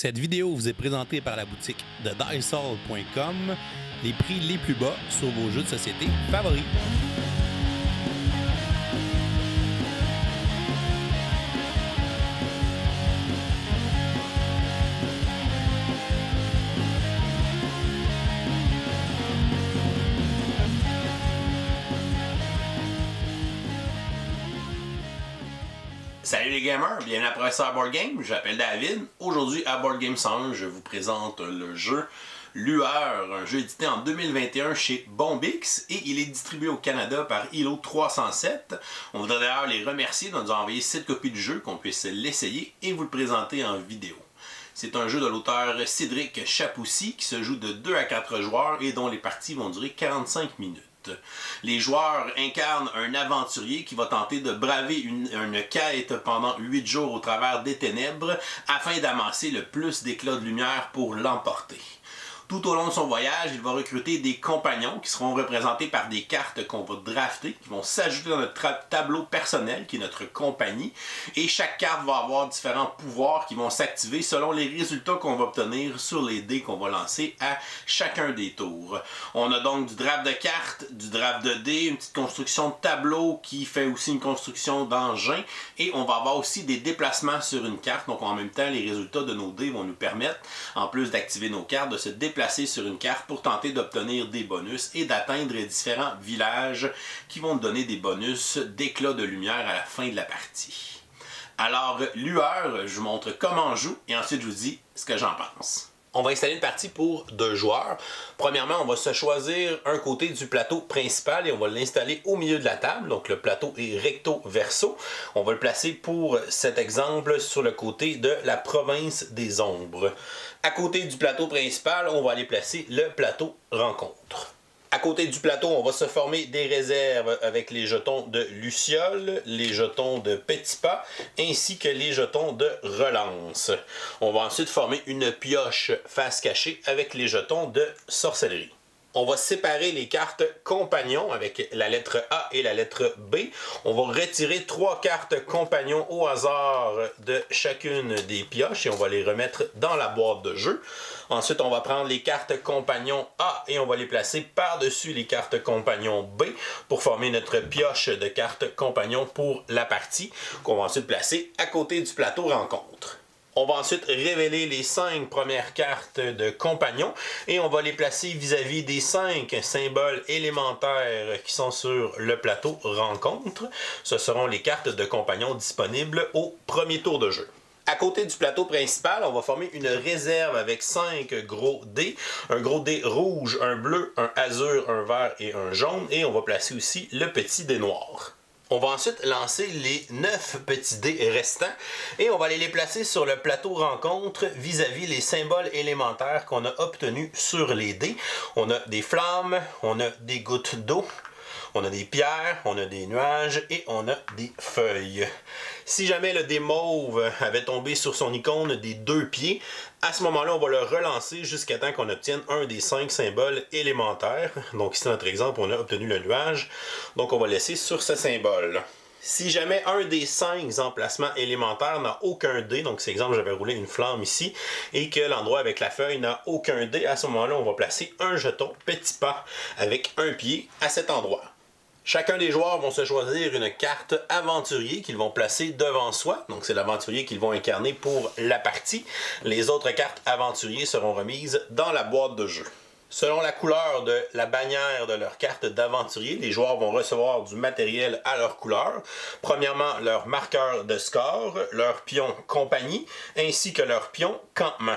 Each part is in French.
Cette vidéo vous est présentée par la boutique de Diceall.com, les prix les plus bas sur vos jeux de société favoris. Salut les gamers, bienvenue à Professeur Board Game, je m'appelle David. Aujourd'hui à Board Game 101, je vous présente le jeu Lueur, un jeu édité en 2021 chez Bombix et il est distribué au Canada par ILO 307. On voudrait d'ailleurs les remercier de nous avoir envoyé 7 copies du jeu, qu'on puisse l'essayer et vous le présenter en vidéo. C'est un jeu de l'auteur Cédric Chapoussi qui se joue de 2 à 4 joueurs et dont les parties vont durer 45 minutes. Les joueurs incarnent un aventurier qui va tenter de braver une quête pendant 8 jours au travers des ténèbres afin d'amasser le plus d'éclats de lumière pour l'emporter. Tout au long de son voyage, il va recruter des compagnons qui seront représentés par des cartes qu'on va drafter, qui vont s'ajouter dans notre tableau personnel, qui est notre compagnie. Et chaque carte va avoir différents pouvoirs qui vont s'activer selon les résultats qu'on va obtenir sur les dés qu'on va lancer à chacun des tours. On a donc du draft de cartes, du draft de dés, une petite construction de tableau qui fait aussi une construction d'engin. Et on va avoir aussi des déplacements sur une carte. Donc en même temps, les résultats de nos dés vont nous permettre, en plus d'activer nos cartes, de se déplacer sur une carte pour tenter d'obtenir des bonus et d'atteindre différents villages qui vont nous donner des bonus d'éclat de lumière à la fin de la partie. Alors, Lueur, je vous montre comment on joue et ensuite je vous dis ce que j'en pense. On va installer une partie pour 2 joueurs. Premièrement, on va se choisir un côté du plateau principal et on va l'installer au milieu de la table. Donc le plateau est recto verso. On va le placer pour cet exemple sur le côté de la province des ombres. À côté du plateau principal, on va aller placer le plateau rencontre. À côté du plateau, on va se former des réserves avec les jetons de Luciole, les jetons de Petit Pas, ainsi que les jetons de Relance. On va ensuite former une pioche face cachée avec les jetons de Sorcellerie. On va séparer les cartes compagnons avec la lettre A et la lettre B. On va retirer 3 cartes compagnons au hasard de chacune des pioches et on va les remettre dans la boîte de jeu. Ensuite, on va prendre les cartes compagnons A et on va les placer par-dessus les cartes compagnons B pour former notre pioche de cartes compagnons pour la partie qu'on va ensuite placer à côté du plateau rencontre. On va ensuite révéler les 5 premières cartes de compagnons et on va les placer vis-à-vis des 5 symboles élémentaires qui sont sur le plateau rencontre. Ce seront les cartes de compagnons disponibles au premier tour de jeu. À côté du plateau principal, on va former une réserve avec 5 gros dés. Un gros dé rouge, un bleu, un azur, un vert et un jaune. Et on va placer aussi le petit dé noir. On va ensuite lancer les 9 petits dés restants et on va aller les placer sur le plateau rencontre vis-à-vis les symboles élémentaires qu'on a obtenus sur les dés. On a des flammes, on a des gouttes d'eau, on a des pierres, on a des nuages et on a des feuilles. Si jamais le dé mauve avait tombé sur son icône des 2 pieds, à ce moment-là, on va le relancer jusqu'à temps qu'on obtienne un des 5 symboles élémentaires. Donc ici, dans notre exemple, on a obtenu le nuage. Donc on va laisser sur ce symbole. Si jamais un des 5 emplacements élémentaires n'a aucun dé, donc c'est exemple, j'avais roulé une flamme ici, et que l'endroit avec la feuille n'a aucun dé, à ce moment-là, on va placer un jeton Petit Pas avec un pied à cet endroit. Chacun des joueurs vont se choisir une carte aventurier qu'ils vont placer devant soi. Donc c'est l'aventurier qu'ils vont incarner pour la partie. Les autres cartes aventuriers seront remises dans la boîte de jeu. Selon la couleur de la bannière de leur carte d'aventurier, les joueurs vont recevoir du matériel à leur couleur. Premièrement, leur marqueur de score, leur pion compagnie, ainsi que leur pion campement.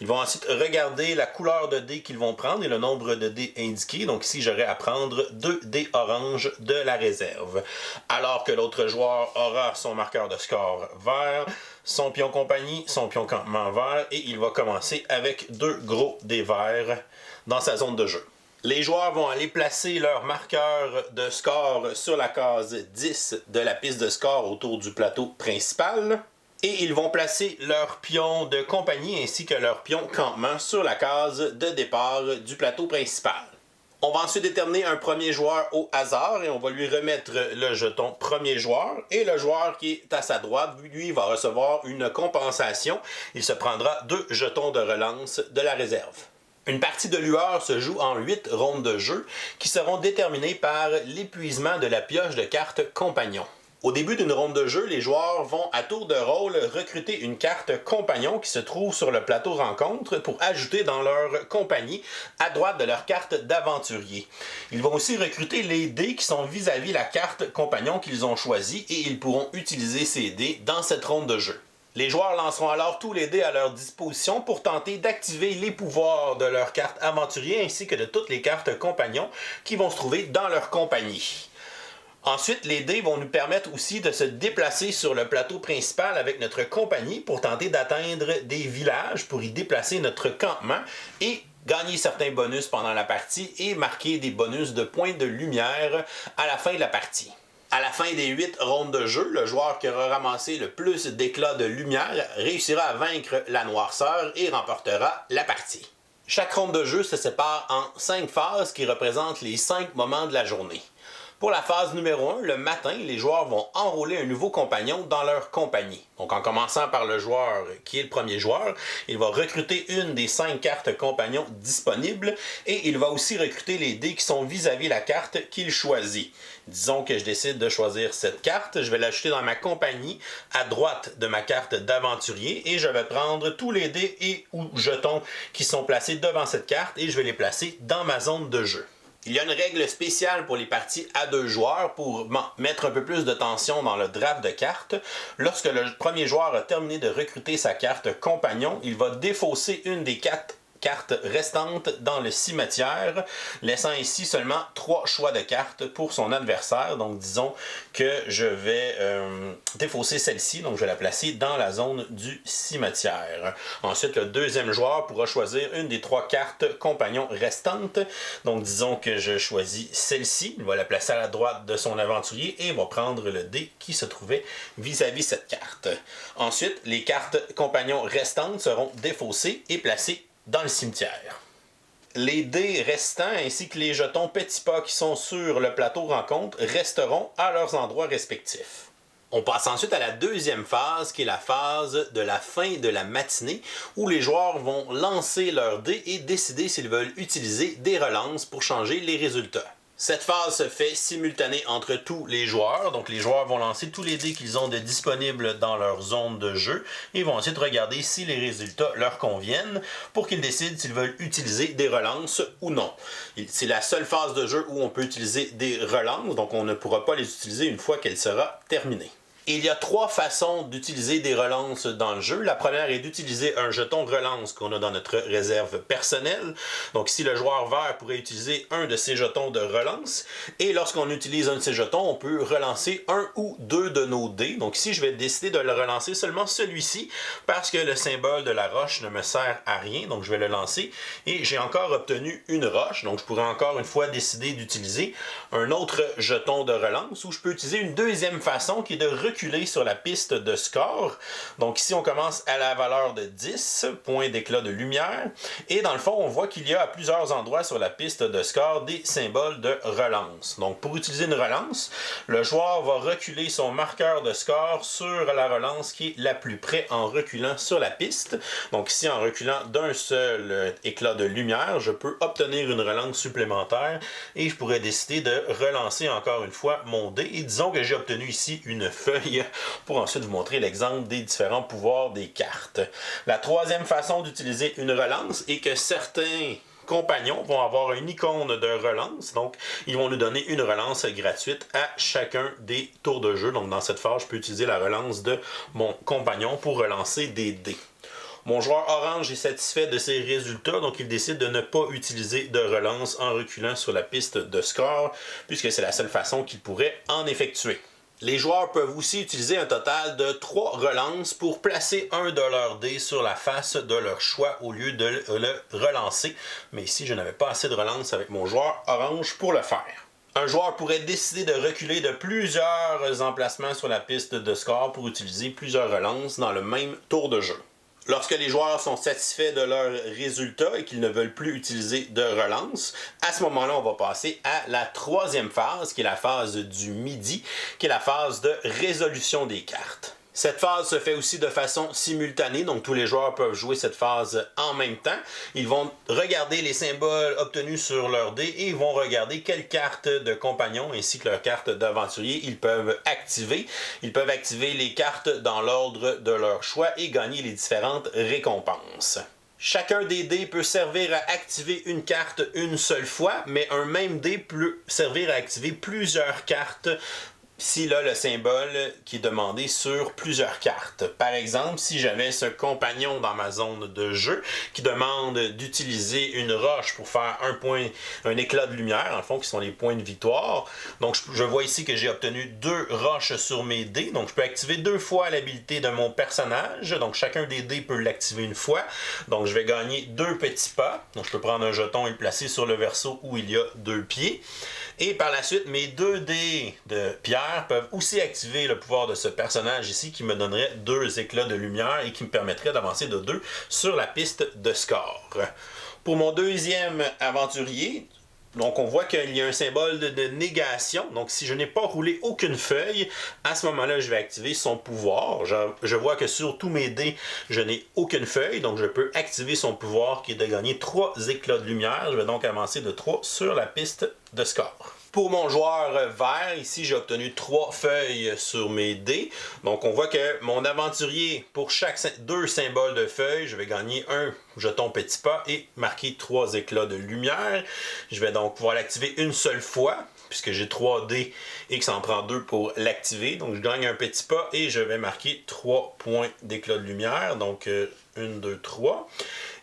Ils vont ensuite regarder la couleur de dés qu'ils vont prendre et le nombre de dés indiqués. Donc ici, j'aurai à prendre 2 dés orange de la réserve. Alors que l'autre joueur aura son marqueur de score vert, son pion compagnie, son pion campement vert, et il va commencer avec 2 gros dés verts dans sa zone de jeu. Les joueurs vont aller placer leur marqueur de score sur la case 10 de la piste de score autour du plateau principal. Et ils vont placer leur pion de compagnie ainsi que leur pion campement sur la case de départ du plateau principal. On va ensuite déterminer un premier joueur au hasard et on va lui remettre le jeton premier joueur. Et le joueur qui est à sa droite, lui, va recevoir une compensation. Il se prendra 2 jetons de relance de la réserve. Une partie de lueur se joue en 8 rondes de jeu qui seront déterminées par l'épuisement de la pioche de cartes compagnon. Au début d'une ronde de jeu, les joueurs vont à tour de rôle recruter une carte compagnon qui se trouve sur le plateau rencontre pour ajouter dans leur compagnie à droite de leur carte d'aventurier. Ils vont aussi recruter les dés qui sont vis-à-vis la carte compagnon qu'ils ont choisie et ils pourront utiliser ces dés dans cette ronde de jeu. Les joueurs lanceront alors tous les dés à leur disposition pour tenter d'activer les pouvoirs de leur carte aventurier ainsi que de toutes les cartes compagnons qui vont se trouver dans leur compagnie. Ensuite, les dés vont nous permettre aussi de se déplacer sur le plateau principal avec notre compagnie pour tenter d'atteindre des villages, pour y déplacer notre campement et gagner certains bonus pendant la partie et marquer des bonus de points de lumière à la fin de la partie. À la fin des 8 rondes de jeu, le joueur qui aura ramassé le plus d'éclats de lumière réussira à vaincre la noirceur et remportera la partie. Chaque ronde de jeu se sépare en 5 phases qui représentent les 5 moments de la journée. Pour la phase numéro 1, le matin, les joueurs vont enrôler un nouveau compagnon dans leur compagnie. Donc en commençant par le joueur qui est le premier joueur, il va recruter une des 5 cartes compagnons disponibles et il va aussi recruter les dés qui sont vis-à-vis la carte qu'il choisit. Disons que je décide de choisir cette carte, je vais l'ajouter dans ma compagnie à droite de ma carte d'aventurier et je vais prendre tous les dés et ou jetons qui sont placés devant cette carte et je vais les placer dans ma zone de jeu. Il y a une règle spéciale pour les parties à 2 joueurs pour mettre un peu plus de tension dans le draft de cartes. Lorsque le premier joueur a terminé de recruter sa carte compagnon, il va défausser une des 4 cartes restantes dans le cimetière, laissant ici seulement 3 choix de cartes pour son adversaire. Donc disons que je vais défausser celle-ci, donc je vais la placer dans la zone du cimetière. Ensuite, le deuxième joueur pourra choisir une des 3 cartes compagnons restantes. Donc disons que je choisis celle-ci, il va la placer à la droite de son aventurier et va prendre le dé qui se trouvait vis-à-vis cette carte. Ensuite, les cartes compagnons restantes seront défaussées et placées dans le cimetière. Les dés restants ainsi que les jetons petits pas qui sont sur le plateau rencontre resteront à leurs endroits respectifs. On passe ensuite à la deuxième phase qui est la phase de la fin de la matinée où les joueurs vont lancer leurs dés et décider s'ils veulent utiliser des relances pour changer les résultats. Cette phase se fait simultanée entre tous les joueurs, donc les joueurs vont lancer tous les dés qu'ils ont de disponibles dans leur zone de jeu et vont ensuite regarder si les résultats leur conviennent pour qu'ils décident s'ils veulent utiliser des relances ou non. C'est la seule phase de jeu où on peut utiliser des relances, donc on ne pourra pas les utiliser une fois qu'elle sera terminée. Il y a 3 façons d'utiliser des relances dans le jeu. La première est d'utiliser un jeton relance qu'on a dans notre réserve personnelle. Donc ici, le joueur vert pourrait utiliser un de ces jetons de relance. Et lorsqu'on utilise un de ces jetons, on peut relancer un ou 2 de nos dés. Donc ici, je vais décider de le relancer seulement celui-ci parce que le symbole de la roche ne me sert à rien. Donc je vais le lancer. Et j'ai encore obtenu une roche. Donc je pourrais encore une fois décider d'utiliser un autre jeton de relance ou je peux utiliser une deuxième façon qui est de reculer sur la piste de score. Donc ici, on commence à la valeur de 10 points d'éclat de lumière. Et dans le fond, on voit qu'il y a à plusieurs endroits sur la piste de score des symboles de relance. Donc pour utiliser une relance, le joueur va reculer son marqueur de score sur la relance qui est la plus près en reculant sur la piste. Donc ici, en reculant d'un seul éclat de lumière, je peux obtenir une relance supplémentaire et je pourrais décider de relancer encore une fois mon dé. Et disons que j'ai obtenu ici une feuille pour ensuite vous montrer l'exemple des différents pouvoirs des cartes. La troisième façon d'utiliser une relance est que certains compagnons vont avoir une icône de relance, donc ils vont nous donner une relance gratuite à chacun des tours de jeu. Donc dans cette phase, je peux utiliser la relance de mon compagnon pour relancer des dés. Mon joueur orange est satisfait de ses résultats, donc il décide de ne pas utiliser de relance en reculant sur la piste de score, puisque c'est la seule façon qu'il pourrait en effectuer. Les joueurs peuvent aussi utiliser un total de 3 relances pour placer un de leurs dés sur la face de leur choix au lieu de le relancer. Mais ici, je n'avais pas assez de relance avec mon joueur orange pour le faire. Un joueur pourrait décider de reculer de plusieurs emplacements sur la piste de score pour utiliser plusieurs relances dans le même tour de jeu. Lorsque les joueurs sont satisfaits de leurs résultats et qu'ils ne veulent plus utiliser de relance, à ce moment-là, on va passer à la troisième phase, qui est la phase du midi, qui est la phase de résolution des cartes. Cette phase se fait aussi de façon simultanée, donc tous les joueurs peuvent jouer cette phase en même temps. Ils vont regarder les symboles obtenus sur leur dé et ils vont regarder quelles cartes de compagnons ainsi que leurs cartes d'aventurier ils peuvent activer. Ils peuvent activer les cartes dans l'ordre de leur choix et gagner les différentes récompenses. Chacun des dés peut servir à activer une carte une seule fois, mais un même dé peut servir à activer plusieurs cartes s'il a le symbole qui est demandé sur plusieurs cartes. Par exemple, si j'avais ce compagnon dans ma zone de jeu qui demande d'utiliser une roche pour faire un éclat de lumière, en fond, qui sont les points de victoire. Donc, je vois ici que j'ai obtenu 2 roches sur mes dés. Donc, je peux activer 2 fois l'habilité de mon personnage. Donc, chacun des dés peut l'activer une fois. Donc, je vais gagner 2 petits pas. Donc, je peux prendre un jeton et le placer sur le verso où il y a 2 pieds. Et par la suite, mes 2 dés de pierre peuvent aussi activer le pouvoir de ce personnage ici qui me donnerait 2 éclats de lumière et qui me permettrait d'avancer de 2 sur la piste de score. Pour mon deuxième aventurier, donc on voit qu'il y a un symbole de négation. Donc si je n'ai pas roulé aucune feuille, à ce moment-là, je vais activer son pouvoir. Je vois que sur tous mes dés, je n'ai aucune feuille. Donc je peux activer son pouvoir qui est de gagner 3 éclats de lumière. Je vais donc avancer de 3 sur la piste de score. Pour mon joueur vert, ici j'ai obtenu 3 feuilles sur mes dés. Donc on voit que mon aventurier, pour chaque 2 symboles de feuilles, je vais gagner un jeton petit pas et marquer 3 éclats de lumière. Je vais donc pouvoir l'activer une seule fois, puisque j'ai 3 dés et que ça en prend 2 pour l'activer. Donc je gagne un petit pas et je vais marquer 3 points d'éclat de lumière. Donc 1, 2, 3.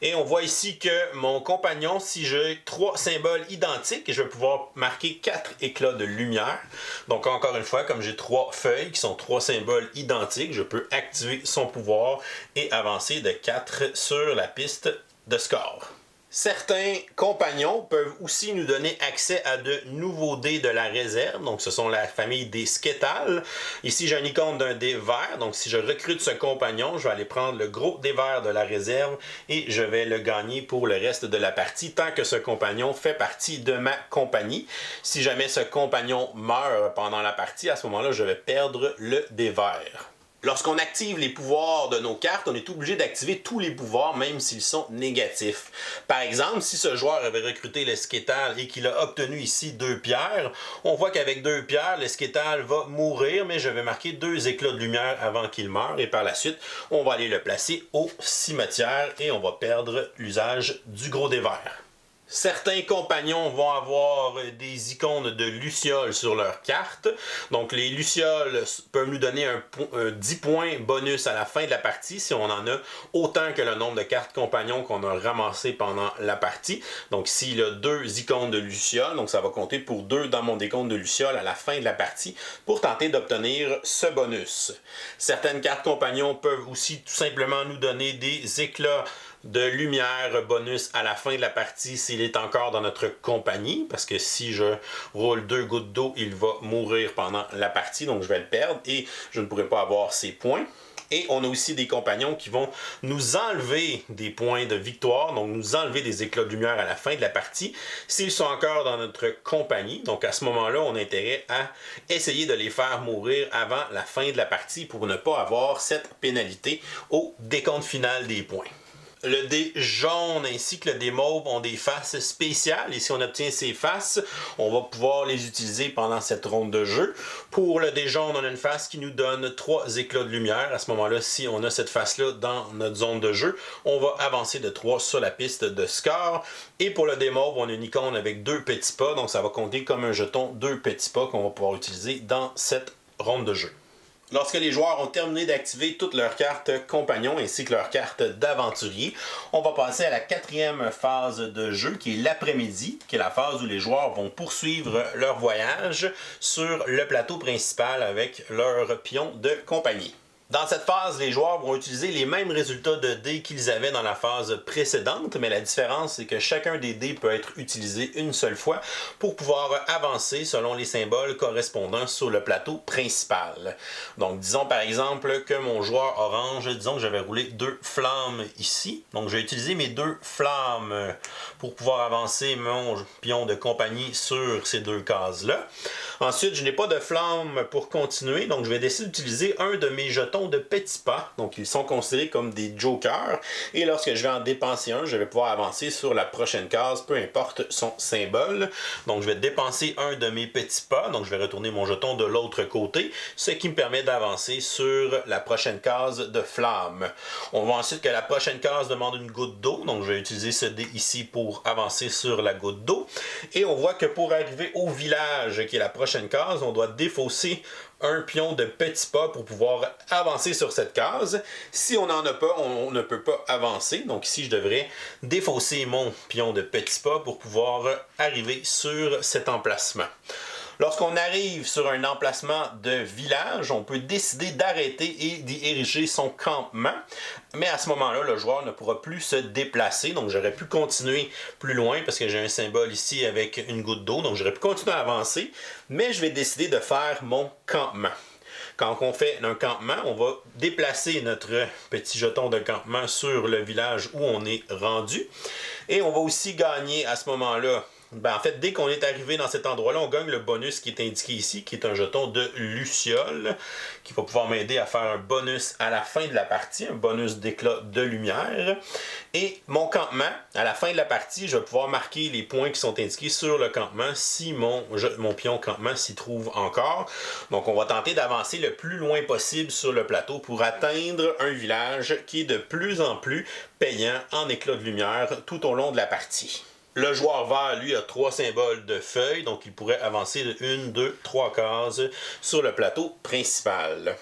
Et on voit ici que mon compagnon, si j'ai 3 symboles identiques, je vais pouvoir marquer 4 éclats de lumière. Donc encore une fois, comme j'ai 3 feuilles qui sont 3 symboles identiques, je peux activer son pouvoir et avancer de 4 sur la piste de score. Certains compagnons peuvent aussi nous donner accès à de nouveaux dés de la réserve. Donc, ce sont la famille des Sketal. Ici, j'ai une icône d'un dé vert. Donc, si je recrute ce compagnon, je vais aller prendre le gros dé vert de la réserve et je vais le gagner pour le reste de la partie tant que ce compagnon fait partie de ma compagnie. Si jamais ce compagnon meurt pendant la partie, à ce moment-là, je vais perdre le dé vert. Lorsqu'on active les pouvoirs de nos cartes, on est obligé d'activer tous les pouvoirs, même s'ils sont négatifs. Par exemple, si ce joueur avait recruté le Sketal et qu'il a obtenu ici 2 pierres, on voit qu'avec 2 pierres, le Sketal va mourir, mais je vais marquer 2 éclats de lumière avant qu'il meure, et par la suite, on va aller le placer au cimetière et on va perdre l'usage du gros dé vert. Certains compagnons vont avoir des icônes de lucioles sur leur carte. Donc les lucioles peuvent nous donner un 10 points bonus à la fin de la partie si on en a autant que le nombre de cartes compagnons qu'on a ramassées pendant la partie. Donc s'il a 2 icônes de lucioles, donc ça va compter pour 2 dans mon décompte de lucioles à la fin de la partie pour tenter d'obtenir ce bonus. Certaines cartes compagnons peuvent aussi tout simplement nous donner des éclats de lumière bonus à la fin de la partie s'il est encore dans notre compagnie, parce que si je roule 2 gouttes d'eau, il va mourir pendant la partie, donc je vais le perdre et je ne pourrai pas avoir ses points. Et on a aussi des compagnons qui vont nous enlever des points de victoire, donc nous enlever des éclats de lumière à la fin de la partie, s'ils sont encore dans notre compagnie. Donc à ce moment-là, on a intérêt à essayer de les faire mourir avant la fin de la partie pour ne pas avoir cette pénalité au décompte final des points. Le dé jaune ainsi que le dé mauve ont des faces spéciales et si on obtient ces faces, on va pouvoir les utiliser pendant cette ronde de jeu. Pour le dé jaune, on a une face qui nous donne 3 éclats de lumière. À ce moment-là, si on a cette face-là dans notre zone de jeu, on va avancer de 3 sur la piste de score. Et pour le dé mauve, on a une icône avec 2 petits pas, donc ça va compter comme un jeton 2 petits pas qu'on va pouvoir utiliser dans cette ronde de jeu. Lorsque les joueurs ont terminé d'activer toutes leurs cartes compagnons ainsi que leurs cartes d'aventurier, on va passer à la 4e phase de jeu qui est l'après-midi, qui est la phase où les joueurs vont poursuivre leur voyage sur le plateau principal avec leurs pions de compagnie. Dans cette phase, les joueurs vont utiliser les mêmes résultats de dés qu'ils avaient dans la phase précédente, mais la différence, c'est que chacun des dés peut être utilisé une seule fois pour pouvoir avancer selon les symboles correspondant sur le plateau principal. Donc, disons par exemple que mon joueur orange, disons que j'avais roulé 2 flammes ici. Donc, je vais utiliser mes 2 flammes pour pouvoir avancer mon pion de compagnie sur ces 2 cases-là. Ensuite, je n'ai pas de flamme pour continuer, donc je vais décider d'utiliser un de mes jetons de petits pas. Donc, ils sont considérés comme des jokers. Et lorsque je vais en dépenser un, je vais pouvoir avancer sur la prochaine case, peu importe son symbole. Donc, je vais dépenser un de mes petits pas. Donc, je vais retourner mon jeton de l'autre côté, ce qui me permet d'avancer sur la prochaine case de flamme. On voit ensuite que la prochaine case demande une goutte d'eau. Donc, je vais utiliser ce dé ici pour avancer sur la goutte d'eau. Et on voit que pour arriver au village, qui est la prochaine case, on doit défausser un pion de petits pas pour pouvoir avancer sur cette case. Si on n'en a pas, on ne peut pas avancer. Donc ici, je devrais défausser mon pion de petits pas pour pouvoir arriver sur cet emplacement. Lorsqu'on arrive sur un emplacement de village, on peut décider d'arrêter et d'y ériger son campement. Mais à ce moment-là, le joueur ne pourra plus se déplacer. Donc j'aurais pu continuer plus loin parce que j'ai un symbole ici avec une goutte d'eau. Donc j'aurais pu continuer à avancer, mais je vais décider de faire mon campement. Quand on fait un campement, on va déplacer notre petit jeton de campement sur le village où on est rendu. Et on va aussi gagner à ce moment-là. En fait, dès qu'on est arrivé dans cet endroit-là, on gagne le bonus qui est indiqué ici, qui est un jeton de Luciole, qui va pouvoir m'aider à faire un bonus à la fin de la partie, un bonus d'éclat de lumière. Et mon campement, à la fin de la partie, je vais pouvoir marquer les points qui sont indiqués sur le campement si mon pion campement s'y trouve encore. Donc, on va tenter d'avancer le plus loin possible sur le plateau pour atteindre un village qui est de plus en plus payant en éclat de lumière tout au long de la partie. Le joueur vert, lui, a 3 symboles de feuilles, donc il pourrait avancer de 1, 2, 3 cases sur le plateau principal.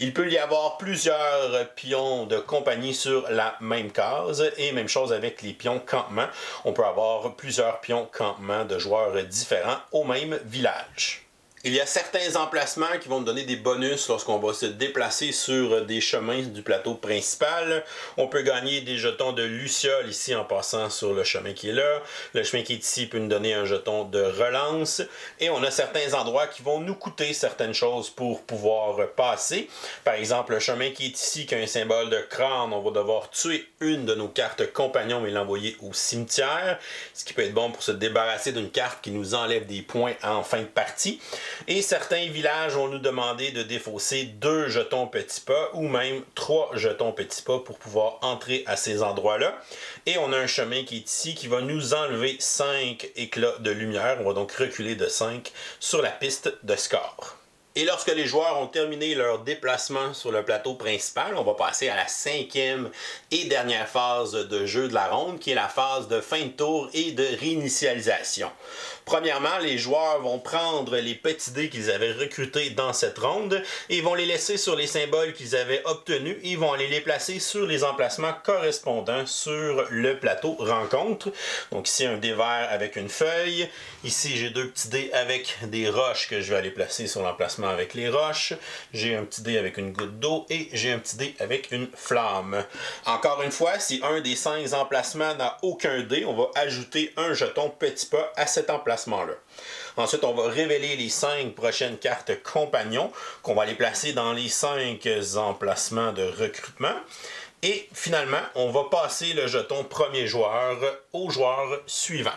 Il peut y avoir plusieurs pions de compagnie sur la même case, et même chose avec les pions campement. On peut avoir plusieurs pions campement de joueurs différents au même village. Il y a certains emplacements qui vont nous donner des bonus lorsqu'on va se déplacer sur des chemins du plateau principal. On peut gagner des jetons de Luciole ici en passant sur le chemin qui est là. Le chemin qui est ici peut nous donner un jeton de relance. Et on a certains endroits qui vont nous coûter certaines choses pour pouvoir passer. Par exemple, le chemin qui est ici, qui a un symbole de crâne, on va devoir tuer une de nos cartes compagnons et l'envoyer au cimetière. Ce qui peut être bon pour se débarrasser d'une carte qui nous enlève des points en fin de partie. Et certains villages vont nous demander de défausser 2 jetons petits pas ou même 3 jetons petits pas pour pouvoir entrer à ces endroits-là. Et on a un chemin qui est ici qui va nous enlever 5 éclats de lumière. On va donc reculer de 5 sur la piste de score. Et lorsque les joueurs ont terminé leur déplacement sur le plateau principal, on va passer à la 5e et dernière phase de jeu de la ronde, qui est la phase de fin de tour et de réinitialisation. Premièrement, les joueurs vont prendre les petits dés qu'ils avaient recrutés dans cette ronde et vont les laisser sur les symboles qu'ils avaient obtenus et vont aller les placer sur les emplacements correspondants sur le plateau rencontre. Donc ici, un dé vert avec une feuille. Ici, j'ai 2 petits dés avec des roches que je vais aller placer sur l'emplacement avec les roches. J'ai un petit dé avec une goutte d'eau et j'ai un petit dé avec une flamme. Encore une fois, si un des 5 emplacements n'a aucun dé, on va ajouter un jeton petit pas à cet emplacement-là. Ensuite, on va révéler les 5 prochaines cartes compagnons qu'on va les placer dans les 5 emplacements de recrutement. Et finalement, on va passer le jeton premier joueur au joueur suivant.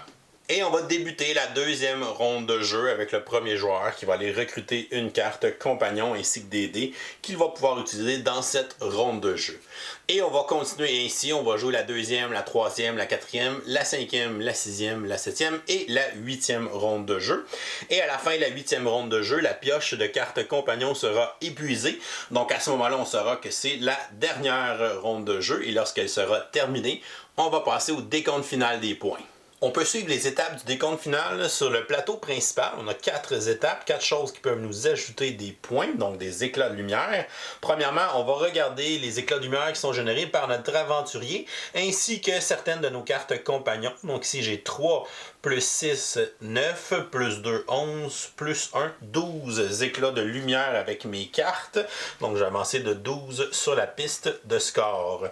Et on va débuter la 2e ronde de jeu avec le premier joueur qui va aller recruter une carte compagnon ainsi que des dés qu'il va pouvoir utiliser dans cette ronde de jeu. Et on va continuer ainsi, on va jouer la 2e, la 3e, la 4e, la 5e, la 6e, la 7e et la 8e ronde de jeu. Et à la fin de la 8e ronde de jeu, la pioche de cartes compagnon sera épuisée. Donc à ce moment-là, on saura que c'est la dernière ronde de jeu et lorsqu'elle sera terminée, on va passer au décompte final des points. On peut suivre les étapes du décompte final sur le plateau principal. On a 4 étapes, 4 choses qui peuvent nous ajouter des points, donc des éclats de lumière. Premièrement, on va regarder les éclats de lumière qui sont générés par notre aventurier, ainsi que certaines de nos cartes compagnons. Donc ici, j'ai 3 plus 6, 9, plus 2, 11, plus 1, 12 éclats de lumière avec mes cartes. Donc j'ai avancé de 12 sur la piste de score.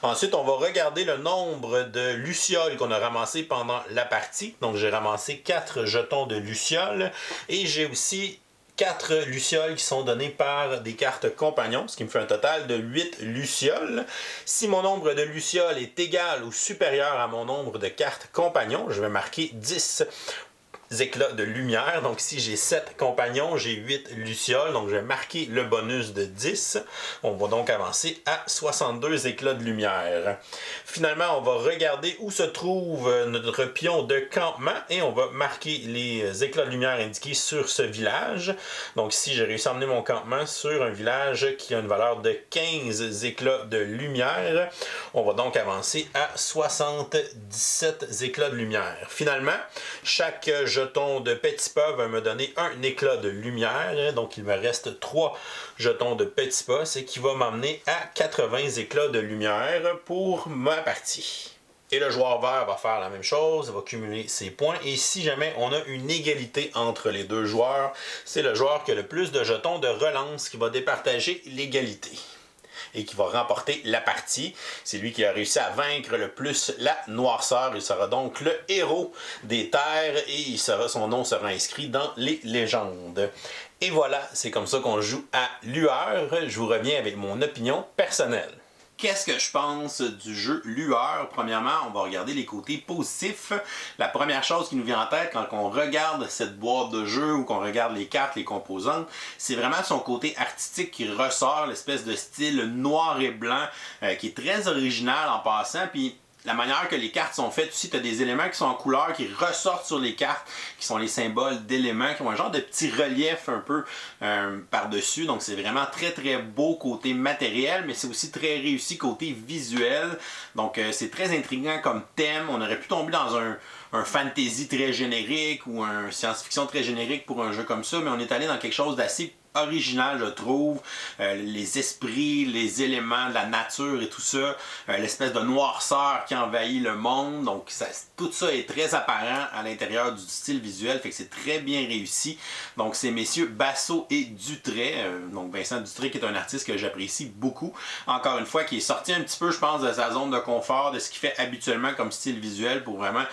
Ensuite, on va regarder le nombre de lucioles qu'on a ramassées pendant la partie. Donc j'ai ramassé 4 jetons de lucioles et j'ai aussi 4 lucioles qui sont données par des cartes compagnons, ce qui me fait un total de 8 lucioles. Si mon nombre de lucioles est égal ou supérieur à mon nombre de cartes compagnons, je vais marquer 10 éclats de lumière. Donc si j'ai 7 compagnons, j'ai 8 lucioles, donc je vais marquer le bonus de 10. On va donc avancer à 62 éclats de lumière. Finalement, on va regarder où se trouve notre pion de campement et on va marquer les éclats de lumière indiqués sur ce village. Donc ici, j'ai réussi à emmener mon campement sur un village qui a une valeur de 15 éclats de lumière. On va donc avancer à 77 éclats de lumière. Finalement, chaque jeton de petit pas va me donner un éclat de lumière. Donc il me reste 3 jetons de petit pas, ce qui va m'emmener à 80 éclats de lumière pour ma partie. Et le joueur vert va faire la même chose, il va cumuler ses points. Et si jamais on a une égalité entre les deux joueurs, c'est le joueur qui a le plus de jetons de relance qui va départager l'égalité et qui va remporter la partie. C'est lui qui a réussi à vaincre le plus la noirceur. Il sera donc le héros des terres et son nom sera inscrit dans les légendes. Et voilà, c'est comme ça qu'on joue à Lueur. Je vous reviens avec mon opinion personnelle. Qu'est-ce que je pense du jeu Lueur? Premièrement, on va regarder les côtés positifs. La première chose qui nous vient en tête quand on regarde cette boîte de jeu ou qu'on regarde les cartes, les composantes, c'est vraiment son côté artistique qui ressort, l'espèce de style noir et blanc qui est très original en passant. Puis la manière que les cartes sont faites aussi, tu as des éléments qui sont en couleur, qui ressortent sur les cartes, qui sont les symboles d'éléments, qui ont un genre de petit relief un peu par-dessus. Donc c'est vraiment très très beau côté matériel, mais c'est aussi très réussi côté visuel. Donc c'est très intriguant comme thème. On aurait pu tomber dans un fantasy très générique ou un science-fiction très générique pour un jeu comme ça, mais on est allé dans quelque chose d'assez original, je trouve. Les esprits, les éléments de la nature et tout ça, l'espèce de noirceur qui envahit le monde, donc tout ça est très apparent à l'intérieur du style visuel, fait que c'est très bien réussi. Donc c'est messieurs Basso et Dutray, donc Vincent Dutray qui est un artiste que j'apprécie beaucoup, encore une fois qui est sorti un petit peu je pense de sa zone de confort, de ce qu'il fait habituellement comme style visuel pour vraiment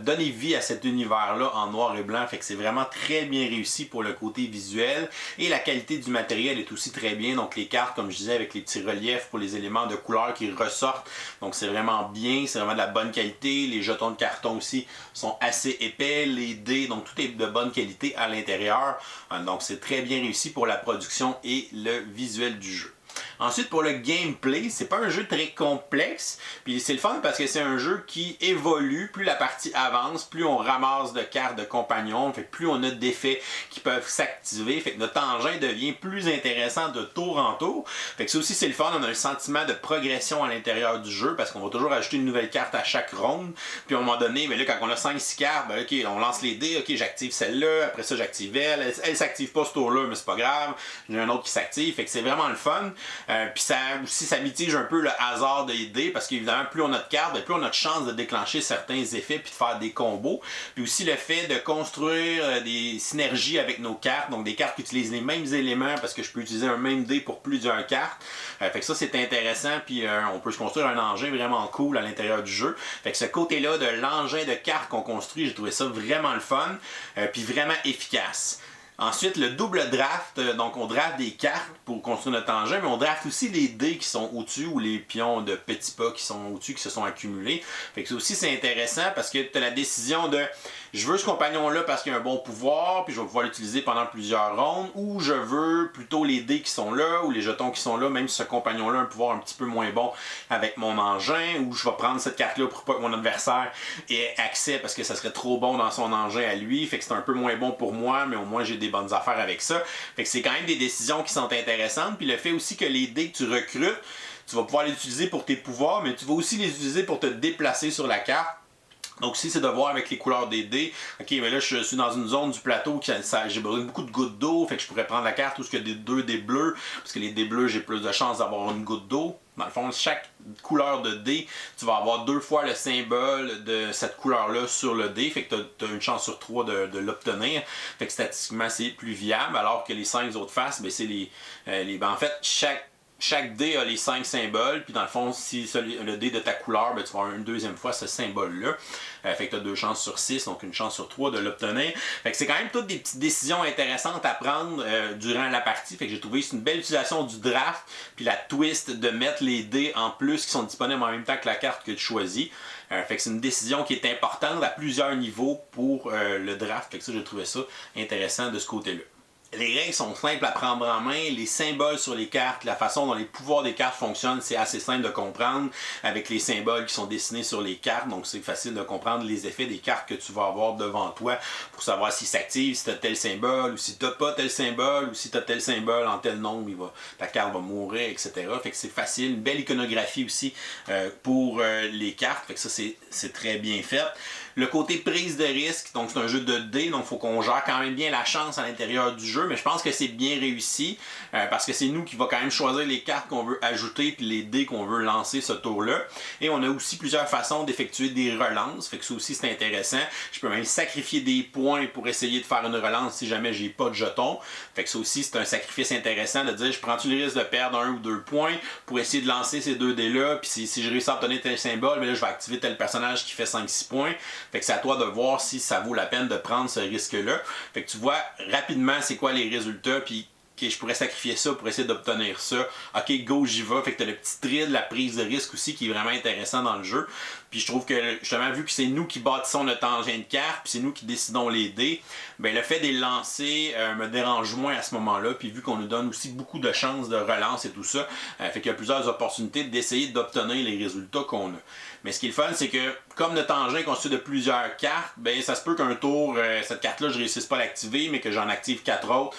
donner vie à cet univers là en noir et blanc, fait que c'est vraiment très bien réussi pour le côté visuel. Et la qualité du matériel est aussi très bien, donc les cartes comme je disais avec les petits reliefs pour les éléments de couleur qui ressortent, donc c'est vraiment bien, c'est vraiment de la bonne qualité. Les jetons de carton aussi sont assez épais, les dés, donc tout est de bonne qualité à l'intérieur, donc c'est très bien réussi pour la production et le visuel du jeu. Ensuite, pour le gameplay, c'est pas un jeu très complexe, puis c'est le fun parce que c'est un jeu qui évolue, plus la partie avance, plus on ramasse de cartes de compagnons, fait plus on a d'effets qui peuvent s'activer, fait que notre engin devient plus intéressant de tour en tour, fait que ça aussi c'est le fun, on a le sentiment de progression à l'intérieur du jeu parce qu'on va toujours ajouter une nouvelle carte à chaque ronde, puis à un moment donné, ben là, quand on a 5-6 cartes, ben ok, on lance les dés, ok, j'active celle-là, après ça j'active elle s'active pas ce tour-là, mais c'est pas grave, j'ai un autre qui s'active, fait que c'est vraiment le fun. Puis ça aussi ça mitige un peu le hasard des dés parce qu'évidemment plus on a de cartes, plus on a de chances de déclencher certains effets puis de faire des combos. Puis aussi le fait de construire des synergies avec nos cartes, donc des cartes qui utilisent les mêmes éléments parce que je peux utiliser un même dé pour plusieurs cartes. Fait que ça c'est intéressant puis on peut se construire un engin vraiment cool à l'intérieur du jeu. Fait que ce côté-là de l'engin de cartes qu'on construit, j'ai trouvé ça vraiment le fun puis vraiment efficace. Ensuite, le double draft, donc on draft des cartes pour construire notre engin, mais on draft aussi les dés qui sont au-dessus ou les pions de petits pas qui sont au-dessus, qui se sont accumulés. Fait que ça aussi c'est intéressant parce que tu as la décision de je veux ce compagnon-là parce qu'il a un bon pouvoir, puis je vais pouvoir l'utiliser pendant plusieurs rondes, ou je veux plutôt les dés qui sont là, ou les jetons qui sont là, même si ce compagnon-là a un pouvoir un petit peu moins bon avec mon engin, ou je vais prendre cette carte-là pour pas que mon adversaire ait accès parce que ça serait trop bon dans son engin à lui, fait que c'est un peu moins bon pour moi, mais au moins j'ai des bonnes affaires avec ça. Fait que c'est quand même des décisions qui sont intéressantes, puis le fait aussi que les dés que tu recrutes, tu vas pouvoir les utiliser pour tes pouvoirs, mais tu vas aussi les utiliser pour te déplacer sur la carte. Donc ici, c'est de voir avec les couleurs des dés. Ok, mais là, je suis dans une zone du plateau qui j'ai besoin de beaucoup de gouttes d'eau. Fait que je pourrais prendre la carte où il y a deux dés bleus. Parce que les dés bleus, j'ai plus de chances d'avoir une goutte d'eau. Dans le fond, chaque couleur de dé, tu vas avoir 2 fois le symbole de cette couleur-là sur le dé. Fait que tu as une chance sur 3 de l'obtenir. Fait que statistiquement, c'est plus viable. Alors que les 5 autres faces, ben, c'est en fait, chaque dé a les 5 symboles, puis dans le fond, si le dé de ta couleur, ben, tu vas avoir une deuxième fois ce symbole-là. Fait que tu as 2 chances sur 6, donc une chance sur 3 de l'obtenir. Fait que c'est quand même toutes des petites décisions intéressantes à prendre durant la partie. Fait que j'ai trouvé que c'est une belle utilisation du draft, puis la twist de mettre les dés en plus qui sont disponibles en même temps que la carte que tu choisis. Fait que c'est une décision qui est importante à plusieurs niveaux pour le draft. Fait que ça, j'ai trouvé ça intéressant de ce côté-là. Les règles sont simples à prendre en main, les symboles sur les cartes, la façon dont les pouvoirs des cartes fonctionnent, c'est assez simple de comprendre avec les symboles qui sont dessinés sur les cartes, donc c'est facile de comprendre les effets des cartes que tu vas avoir devant toi pour savoir s'ils s'activent, si tu as tel symbole ou si tu n'as pas tel symbole ou si tu as tel symbole en tel nombre, ta carte va mourir, etc. Fait que c'est facile, une belle iconographie aussi pour les cartes, fait que ça c'est très bien fait. Le côté prise de risque, donc c'est un jeu de dés, donc il faut qu'on gère quand même bien la chance à l'intérieur du jeu, mais je pense que c'est bien réussi parce que c'est nous qui va quand même choisir les cartes qu'on veut ajouter puis les dés qu'on veut lancer ce tour-là. Et on a aussi plusieurs façons d'effectuer des relances, fait que ça aussi c'est intéressant. Je peux même sacrifier des points pour essayer de faire une relance si jamais j'ai pas de jetons. Fait que ça aussi c'est un sacrifice intéressant de dire je prends-tu le risque de perdre 1 ou 2 points pour essayer de lancer ces 2 dés-là, puis si je réussis à obtenir tel symbole, mais là je vais activer tel personnage qui fait 5-6 points. Fait que c'est à toi de voir si ça vaut la peine de prendre ce risque-là. Fait que tu vois rapidement c'est quoi les résultats, puis okay, je pourrais sacrifier ça pour essayer d'obtenir ça. Ok, go, j'y vais. Fait que tu as le petit thrill, la prise de risque aussi qui est vraiment intéressant dans le jeu. Puis je trouve que justement, vu que c'est nous qui bâtissons notre engin de cartes, puis c'est nous qui décidons les dés, ben le fait de les lancer me dérange moins à ce moment-là. Puis vu qu'on nous donne aussi beaucoup de chances de relance et tout ça, fait qu'il y a plusieurs opportunités d'essayer d'obtenir les résultats qu'on a. Mais ce qui est le fun, c'est que comme notre engin est constitué de plusieurs cartes, ben ça se peut qu'un tour, cette carte-là, je réussisse pas à l'activer, mais que j'en active 4 autres.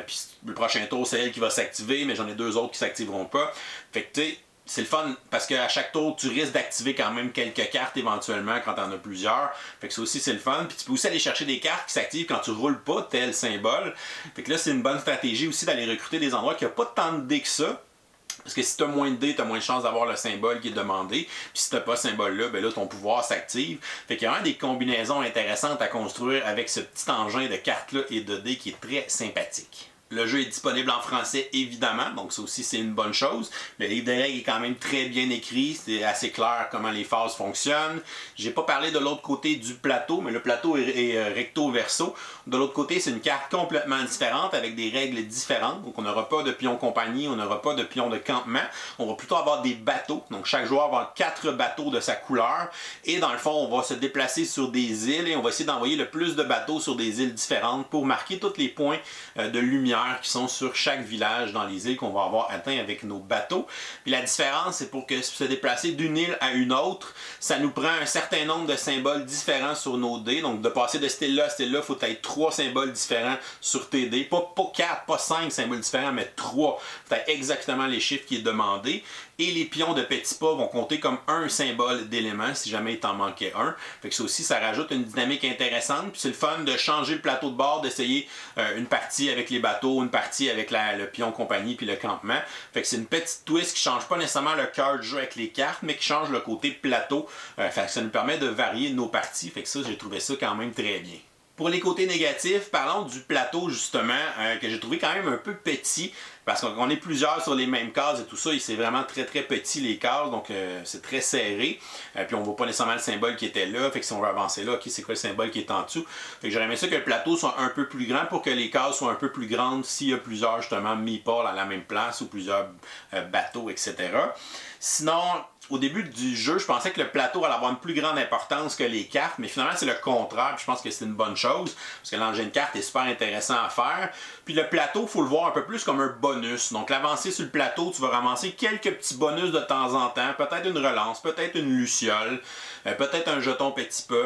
Puis le prochain tour, c'est elle qui va s'activer, mais j'en ai 2 autres qui s'activeront pas. Fait que tu sais, c'est le fun parce qu'à chaque tour, tu risques d'activer quand même quelques cartes éventuellement quand tu en as plusieurs. Fait que ça aussi, c'est le fun. Puis tu peux aussi aller chercher des cartes qui s'activent quand tu roules pas tel symbole. Fait que là, c'est une bonne stratégie aussi d'aller recruter des endroits qui n'ont pas tant de dés que ça. Parce que si tu as moins de dés, tu as moins de chances d'avoir le symbole qui est demandé. Puis si tu n'as pas ce symbole-là, ben là, ton pouvoir s'active. Fait qu'il y a vraiment des combinaisons intéressantes à construire avec ce petit engin de cartes-là et de dés qui est très sympathique. Le jeu est disponible en français, évidemment, donc ça aussi, c'est une bonne chose. Le livre de règles est quand même très bien écrit, c'est assez clair comment les phases fonctionnent. J'ai pas parlé de l'autre côté du plateau, mais le plateau est recto-verso. De l'autre côté, c'est une carte complètement différente, avec des règles différentes. Donc on n'aura pas de pion compagnie, on n'aura pas de pion de campement. On va plutôt avoir des bateaux. Donc chaque joueur va avoir 4 bateaux de sa couleur. Et dans le fond, on va se déplacer sur des îles et on va essayer d'envoyer le plus de bateaux sur des îles différentes pour marquer tous les points de lumière qui sont sur chaque village dans les îles qu'on va avoir atteint avec nos bateaux. Puis la différence, c'est pour que se déplacer d'une île à une autre, ça nous prend un certain nombre de symboles différents sur nos dés. Donc de passer de cette île-là à cette île-là, il faut être 3 symboles différents sur tes dés. Pas 4, pas 5 symboles différents, mais 3. Il faut être exactement les chiffres qui est demandé. Et les pions de petits pas vont compter comme un symbole d'élément si jamais il t'en manquait un. Fait que ça aussi, ça rajoute une dynamique intéressante. Puis c'est le fun de changer le plateau de bord, d'essayer une partie avec les bateaux, une partie avec le pion compagnie puis le campement. Fait que c'est une petite twist qui change pas nécessairement le cœur du jeu avec les cartes, mais qui change le côté plateau. Fait que ça nous permet de varier nos parties. Fait que ça, j'ai trouvé ça quand même très bien. Pour les côtés négatifs, parlons du plateau justement, que j'ai trouvé quand même un peu petit, parce qu'on est plusieurs sur les mêmes cases et tout ça, et c'est vraiment très très petit les cases, donc c'est très serré, puis on voit pas nécessairement le symbole qui était là, fait que si on veut avancer là, ok, c'est quoi le symbole qui est en dessous, fait que j'aurais aimé ça que le plateau soit un peu plus grand pour que les cases soient un peu plus grandes s'il y a plusieurs justement meeples à la même place ou plusieurs bateaux, etc. Sinon, au début du jeu, je pensais que le plateau allait avoir une plus grande importance que les cartes, mais finalement c'est le contraire, puis je pense que c'est une bonne chose, parce que l'engin de cartes est super intéressant à faire. Puis le plateau, il faut le voir un peu plus comme un bonus. Donc l'avancée sur le plateau, tu vas ramasser quelques petits bonus de temps en temps, peut-être une relance, peut-être une luciole, peut-être un jeton petit peu,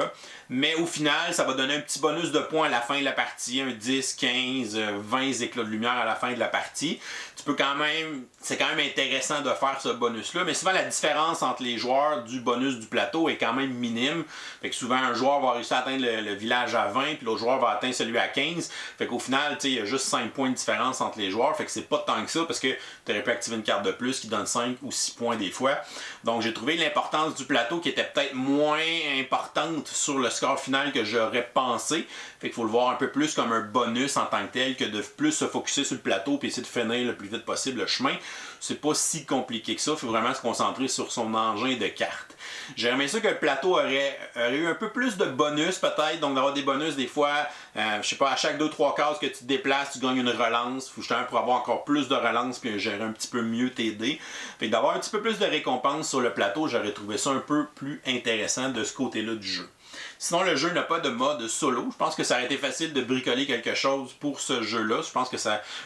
mais au final, ça va donner un petit bonus de points à la fin de la partie, un 10, 15, 20 éclats de lumière à la fin de la partie. Tu peux quand même, c'est quand même intéressant de faire ce bonus-là, mais souvent la différence distance entre les joueurs du bonus du plateau est quand même minime. Fait que souvent, un joueur va réussir à atteindre le village à 20, puis l'autre joueur va atteindre celui à 15. Fait qu'au final, il y a juste 5 points de différence entre les joueurs. Fait que c'est pas tant que ça, parce que tu aurais pu activer une carte de plus qui donne 5 ou 6 points des fois. Donc, j'ai trouvé l'importance du plateau qui était peut-être moins importante sur le score final que j'aurais pensé. Fait qu'il faut le voir un peu plus comme un bonus en tant que tel que de plus se focusser sur le plateau et essayer de finir le plus vite possible le chemin. C'est pas si compliqué que ça. Il faut vraiment se concentrer sur son engin de cartes. J'aurais aimé ça que le plateau aurait eu un peu plus de bonus peut-être. Donc d'avoir des bonus des fois, je sais pas, à chaque 2-3 cases que tu te déplaces, tu gagnes une relance. Faut justement pour avoir encore plus de relance puis gérer un petit peu mieux tes dés. Fait que d'avoir un petit peu plus de récompenses sur le plateau, j'aurais trouvé ça un peu plus intéressant de ce côté-là du jeu. Sinon, le jeu n'a pas de mode solo. Je pense que ça aurait été facile de bricoler quelque chose pour ce jeu-là. Je pense que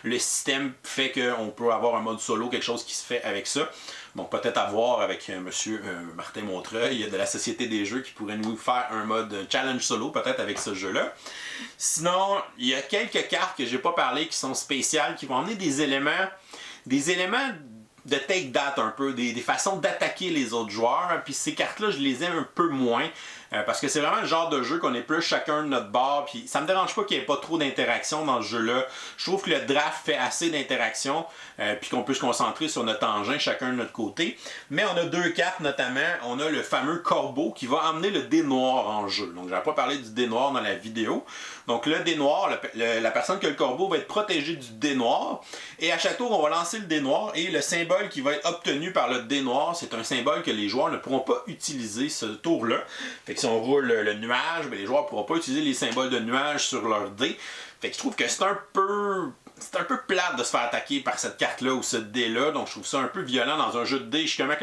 le système fait qu'on peut avoir un mode solo, quelque chose qui se fait avec ça. Donc peut-être à voir avec monsieur Martin Montreuil de la Société des Jeux qui pourrait nous faire un mode challenge solo, peut-être avec ce jeu-là. Sinon, il y a quelques cartes que j'ai pas parlé qui sont spéciales, qui vont emmener des éléments de take that un peu, des façons d'attaquer les autres joueurs. Puis ces cartes-là, je les aime un peu moins. Parce que c'est vraiment le genre de jeu qu'on est plus chacun de notre bord. Puis ça me dérange pas qu'il n'y ait pas trop d'interaction dans ce jeu-là. Je trouve que le draft fait assez d'interaction. Puis qu'on peut se concentrer sur notre engin chacun de notre côté. Mais on a deux cartes notamment. On a le fameux corbeau qui va emmener le dé noir en jeu. Donc j'avais pas parlé du dé noir dans la vidéo. Donc le dé noir, la personne qui a le corbeau va être protégée du dé noir. Et à chaque tour, on va lancer le dé noir. Et le symbole qui va être obtenu par le dé noir, c'est un symbole que les joueurs ne pourront pas utiliser ce tour-là. Fait que si on roule le nuage, ben les joueurs ne pourront pas utiliser les symboles de nuage sur leur dé. Fait que je trouve que c'est un peu plate de se faire attaquer par cette carte-là ou ce dé-là. Donc je trouve ça un peu violent dans un jeu de dé. Justement,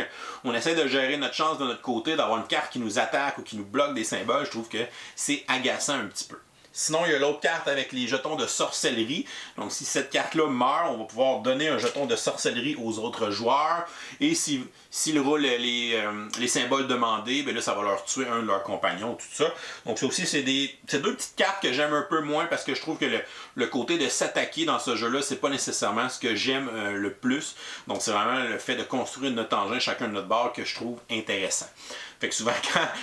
qu'on essaie de gérer notre chance de notre côté, d'avoir une carte qui nous attaque ou qui nous bloque des symboles, je trouve que c'est agaçant un petit peu. Sinon, il y a l'autre carte avec les jetons de sorcellerie. Donc, si cette carte-là meurt, on va pouvoir donner un jeton de sorcellerie aux autres joueurs. Et s'ils roulent les symboles demandés, ben là, ça va leur tuer un de leurs compagnons, tout ça. Donc, ça aussi, c'est deux petites cartes que j'aime un peu moins parce que je trouve que le côté de s'attaquer dans ce jeu-là, c'est pas nécessairement ce que j'aime le plus. Donc, c'est vraiment le fait de construire notre engin, chacun de notre bord, que je trouve intéressant. Fait que souvent,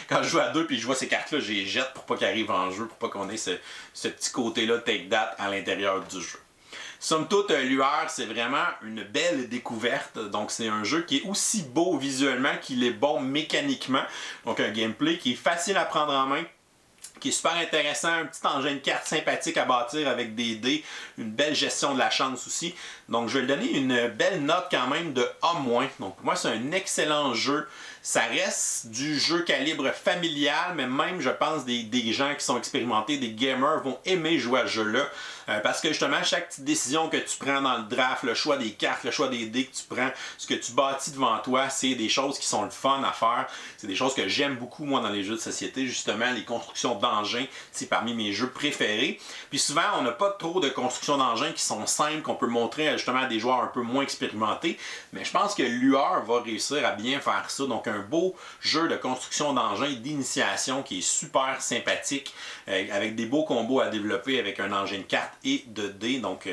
quand je joue à deux puis je vois ces cartes-là, je les jette pour pas qu'elles arrivent en jeu, pour pas qu'on ait ce petit côté-là take that à l'intérieur du jeu. Somme toute, Lueur, c'est vraiment une belle découverte. Donc, c'est un jeu qui est aussi beau visuellement qu'il est bon mécaniquement. Donc, un gameplay qui est facile à prendre en main, qui est super intéressant, un petit engin de cartes sympathique à bâtir avec des dés, une belle gestion de la chance aussi. Donc je vais lui donner une belle note quand même de A-. Donc pour moi c'est un excellent jeu. Ça reste du jeu calibre familial, mais même je pense des gens qui sont expérimentés, des gamers vont aimer jouer à ce jeu-là. Parce que justement, chaque petite décision que tu prends dans le draft, le choix des cartes, le choix des dés que tu prends, ce que tu bâtis devant toi, c'est des choses qui sont le fun à faire. C'est des choses que j'aime beaucoup moi dans les jeux de société. Justement, les constructions d'engins, c'est parmi mes jeux préférés. Puis souvent, on n'a pas trop de constructions d'engins qui sont simples, qu'on peut montrer justement à des joueurs un peu moins expérimentés. Mais je pense que Lueur va réussir à bien faire ça. Donc un beau jeu de construction d'engins d'initiation qui est super sympathique, avec des beaux combos à développer avec un engin de cartes et de dés. Donc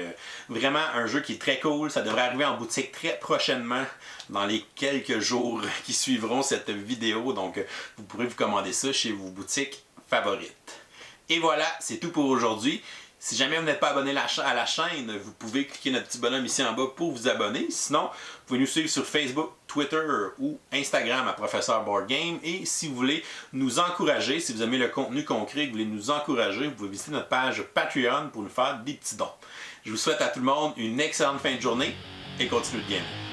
vraiment un jeu qui est très cool. Ça devrait arriver en boutique très prochainement dans les quelques jours qui suivront cette vidéo. Donc vous pourrez vous commander ça chez vos boutiques favorites. Et voilà, c'est tout pour aujourd'hui. Si jamais vous n'êtes pas abonné à la chaîne, vous pouvez cliquer notre petit bonhomme ici en bas pour vous abonner. Sinon, vous pouvez nous suivre sur Facebook, Twitter ou Instagram à Professeur Board Game. Et si vous voulez nous encourager, si vous aimez le contenu qu'on crée, que vous voulez nous encourager, vous pouvez visiter notre page Patreon pour nous faire des petits dons. Je vous souhaite à tout le monde une excellente fin de journée et continuez de gamer.